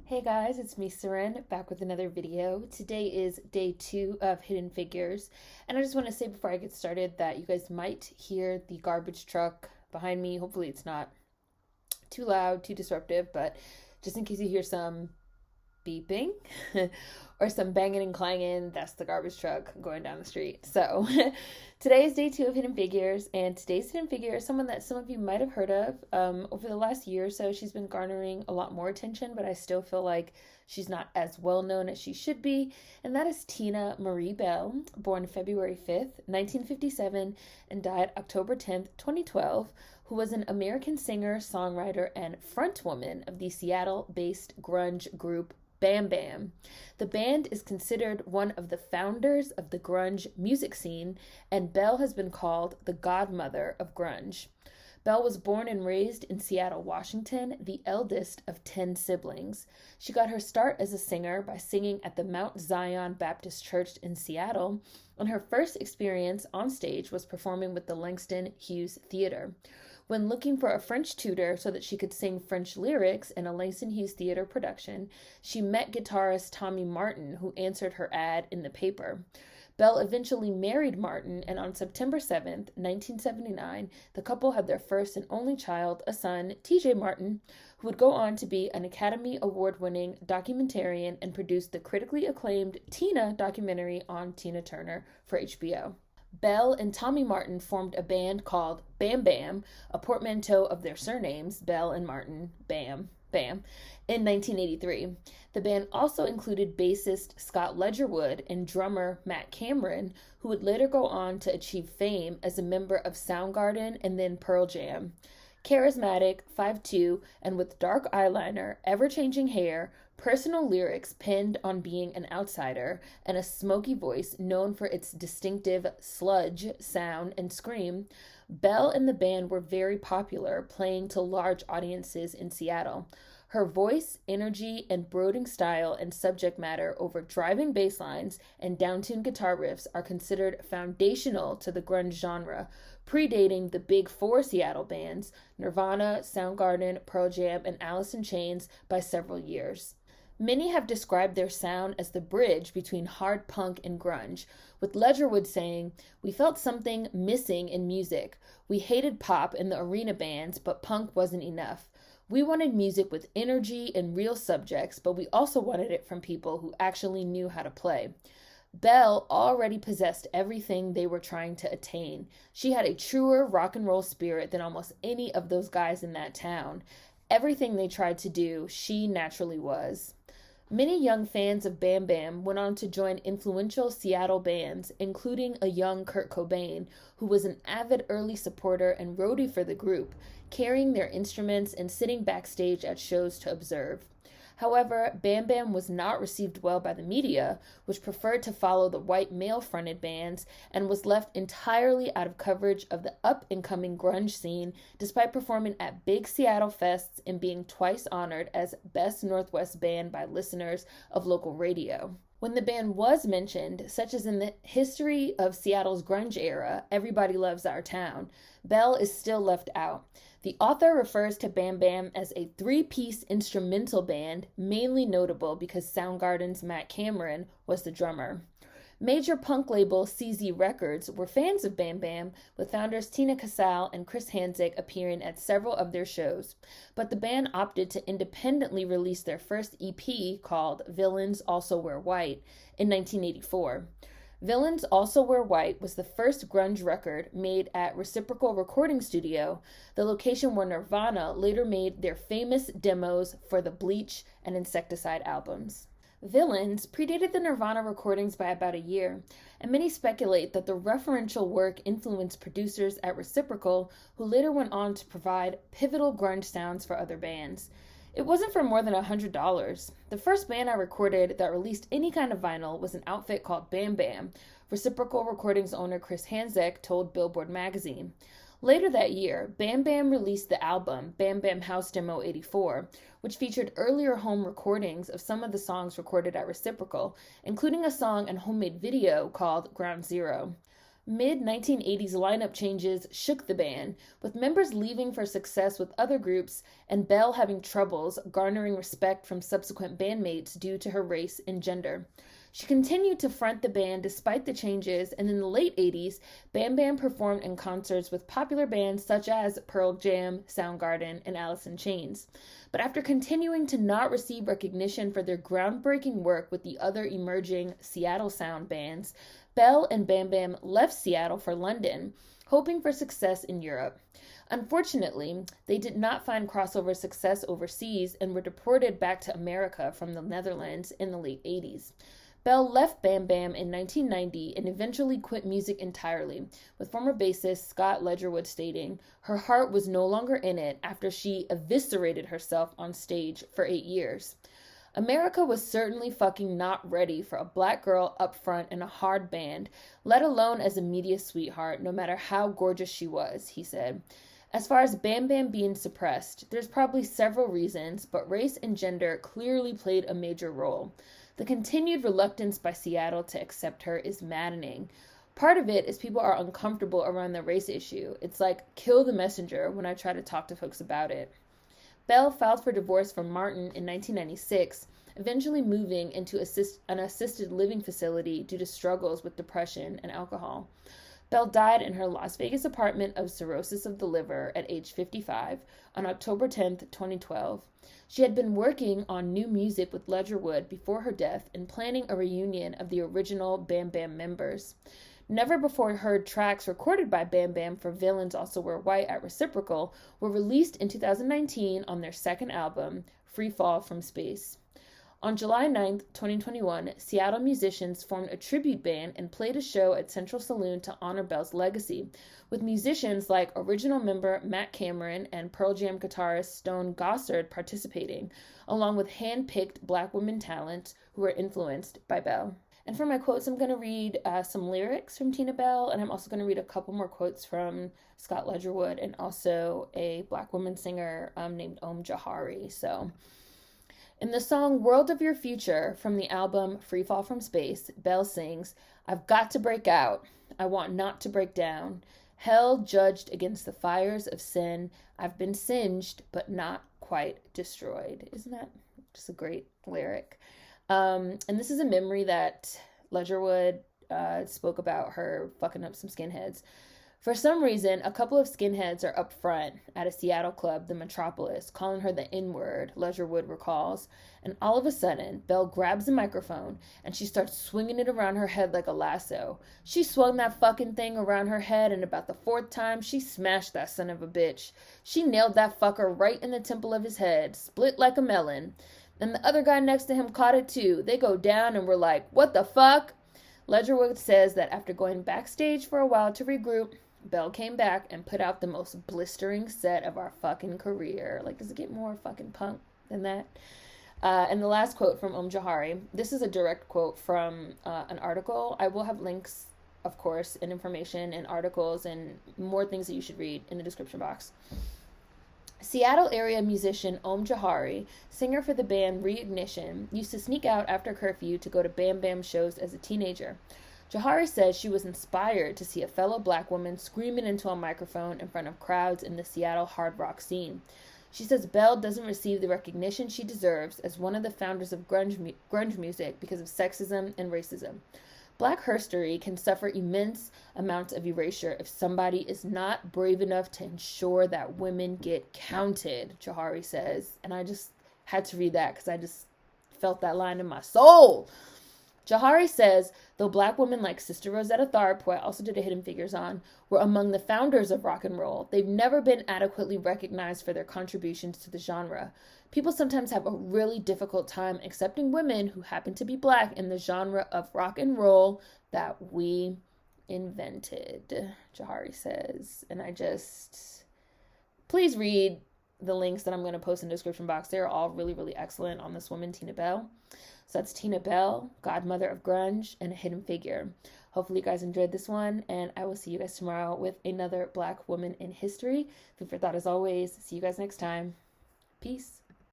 Hey guys, it's me, Seren, back with another video. Today is day 2 of Hidden Figures, and I just want to say before I get started that you guys might hear the garbage truck behind me. Hopefully, it's not too loud, too disruptive, but just in case you hear some beeping or some banging and clanging, that's the garbage truck going down the street. So today is day 2 of Hidden Figures, and today's hidden figure is someone that some of you might have heard of. Over the last year or so, she's been garnering a lot more attention, but I still feel like she's not as well known as she should be, and that is Tina Marie Bell, born February 5th, 1957, and died October 10th, 2012, who was an American singer, songwriter, and frontwoman of the Seattle-based grunge group Bam Bam. The band is considered one of the founders of the grunge music scene, and Bell has been called the Godmother of Grunge. Bell was born and raised in Seattle, Washington, the eldest of 10 siblings. She got her start as a singer by singing at the Mount Zion Baptist Church in Seattle, and her first experience on stage was performing with the Langston Hughes Theater. When looking for a French tutor so that she could sing French lyrics in a Langston Hughes Theater production, she met guitarist Tommy Martin, who answered her ad in the paper. Bell eventually married Martin, and on September 7th, 1979, the couple had their first and only child, a son, TJ Martin, who would go on to be an Academy Award-winning documentarian and produce the critically acclaimed Tina documentary on Tina Turner for HBO. Bell and Tommy Martin formed a band called Bam Bam, a portmanteau of their surnames, Bell and Martin, Bam, Bam, in 1983. The band also included bassist Scott Ledgerwood and drummer Matt Cameron, who would later go on to achieve fame as a member of Soundgarden and then Pearl Jam. Charismatic, 5'2", and with dark eyeliner, ever-changing hair, personal lyrics penned on being an outsider, and a smoky voice known for its distinctive sludge sound and scream, Bell and the band were very popular, playing to large audiences in Seattle. Her voice, energy, and brooding style and subject matter over driving bass lines and downtuned guitar riffs are considered foundational to the grunge genre, predating the big four Seattle bands, Nirvana, Soundgarden, Pearl Jam, and Alice in Chains, by several years. Many have described their sound as the bridge between hard punk and grunge, with Ledgerwood saying, "We felt something missing in music. We hated pop and the arena bands, but punk wasn't enough. We wanted music with energy and real subjects, but we also wanted it from people who actually knew how to play." Bell already possessed everything they were trying to attain. She had a truer rock and roll spirit than almost any of those guys in that town. Everything they tried to do, she naturally was. Many young fans of Bam Bam went on to join influential Seattle bands, including a young Kurt Cobain, who was an avid early supporter and roadie for the group, carrying their instruments and sitting backstage at shows to observe. However, Bam Bam was not received well by the media, which preferred to follow the white male-fronted bands, and was left entirely out of coverage of the up-and-coming grunge scene, despite performing at big Seattle fests and being twice honored as Best Northwest Band by listeners of local radio. When the band was mentioned, such as in the history of Seattle's grunge era, Everybody Loves Our Town, Bell is still left out. The author refers to Bam Bam as a three-piece instrumental band, mainly notable because Soundgarden's Matt Cameron was the drummer. Major punk label CZ Records were fans of Bam Bam, with founders Tina Casal and Chris Hanzig appearing at several of their shows, but the band opted to independently release their first EP called Villains Also Wear White in 1984. Villains Also Wear White was the first grunge record made at Reciprocal Recording Studio, the location where Nirvana later made their famous demos for the Bleach and Insecticide albums. Villains predated the Nirvana recordings by about a year, and many speculate that the referential work influenced producers at Reciprocal, who later went on to provide pivotal grunge sounds for other bands. It wasn't for more than $100. The first band I recorded that released any kind of vinyl was an outfit called Bam Bam, Reciprocal Recordings owner Chris Hanzig told Billboard magazine. Later that year, Bam Bam released the album Bam Bam House Demo 84, which featured earlier home recordings of some of the songs recorded at Reciprocal, including a song and homemade video called Ground Zero. Mid-1980s lineup changes shook the band, with members leaving for success with other groups and Belle having troubles garnering respect from subsequent bandmates due to her race and gender. She continued to front the band despite the changes, and in the late 80s, Bam Bam performed in concerts with popular bands such as Pearl Jam, Soundgarden, and Alice in Chains. But after continuing to not receive recognition for their groundbreaking work with the other emerging Seattle sound bands, Belle and Bam Bam left Seattle for London, hoping for success in Europe. Unfortunately, they did not find crossover success overseas and were deported back to America from the Netherlands in the late 80s. Belle left Bam Bam in 1990 and eventually quit music entirely, with former bassist Scott Ledgerwood stating her heart was no longer in it after she eviscerated herself on stage for 8 years. America was certainly fucking not ready for a black girl up front in a hard band, let alone as a media sweetheart, no matter how gorgeous she was, he said. As far as Bam Bam being suppressed, there's probably several reasons, but race and gender clearly played a major role. The continued reluctance by Seattle to accept her is maddening. Part of it is people are uncomfortable around the race issue. It's like, kill the messenger when I try to talk to folks about it. Belle filed for divorce from Martin in 1996, eventually moving into an assisted living facility due to struggles with depression and alcohol. Belle died in her Las Vegas apartment of cirrhosis of the liver at age 55 on October 10, 2012. She had been working on new music with Ledgerwood before her death and planning a reunion of the original Bam Bam members. Never before heard tracks recorded by Bam Bam for Villains Also Wear White at Reciprocal were released in 2019 on their second album, Free Fall from Space. On July 9, 2021, Seattle musicians formed a tribute band and played a show at Central Saloon to honor Belle's legacy, with musicians like original member Matt Cameron and Pearl Jam guitarist Stone Gossard participating, along with hand-picked black women talent who were influenced by Belle. And for my quotes, I'm going to read some lyrics from Tina Belle, and I'm also going to read a couple more quotes from Scott Ledgerwood and also a black woman singer named Jahari. So, in the song World of Your Future from the album Free Fall from Space, Belle sings, "I've got to break out. I want not to break down. Hell judged against the fires of sin. I've been singed, but not quite destroyed." Isn't that just a great lyric? And this is a memory that Ledgerwood spoke about her fucking up some skinheads. For some reason, a couple of skinheads are up front at a Seattle club, the Metropolis, calling her the N-word, Ledgerwood recalls. And all of a sudden, Belle grabs the microphone and she starts swinging it around her head like a lasso. She swung that fucking thing around her head, and about the 4th time, she smashed that son of a bitch. She nailed that fucker right in the temple of his head, split like a melon. And the other guy next to him caught it too. They go down and were like, "What the fuck?" Ledgerwood says that after going backstage for a while to regroup, Belle came back and put out the most blistering set of our fucking career. Like, does it get more fucking punk than that? And the last quote from Jahari. This is a direct quote from an article. I will have links, of course, and information and articles and more things that you should read in the description box. Seattle area musician Jahari, singer for the band Reignition, used to sneak out after curfew to go to Bam Bam shows as a teenager. Jahari says she was inspired to see a fellow black woman screaming into a microphone in front of crowds in the Seattle hard rock scene. She says Belle doesn't receive the recognition she deserves as one of the founders of grunge music because of sexism and racism. Black history can suffer immense amounts of erasure if somebody is not brave enough to ensure that women get counted, Jahari says. And I just had to read that because I just felt that line in my soul. Jahari says, though black women like Sister Rosetta Tharpe, who I also did a Hidden Figures on, were among the founders of rock and roll, they've never been adequately recognized for their contributions to the genre. People sometimes have a really difficult time accepting women who happen to be black in the genre of rock and roll that we invented, Jahari says. And please read the links that I'm going to post in the description box. They're all really, really excellent on this woman, Tina Belle. So that's Tina Belle, Godmother of Grunge, and a Hidden Figure. Hopefully you guys enjoyed this one, and I will see you guys tomorrow with another black woman in history. Food for thought as always. See you guys next time. Peace.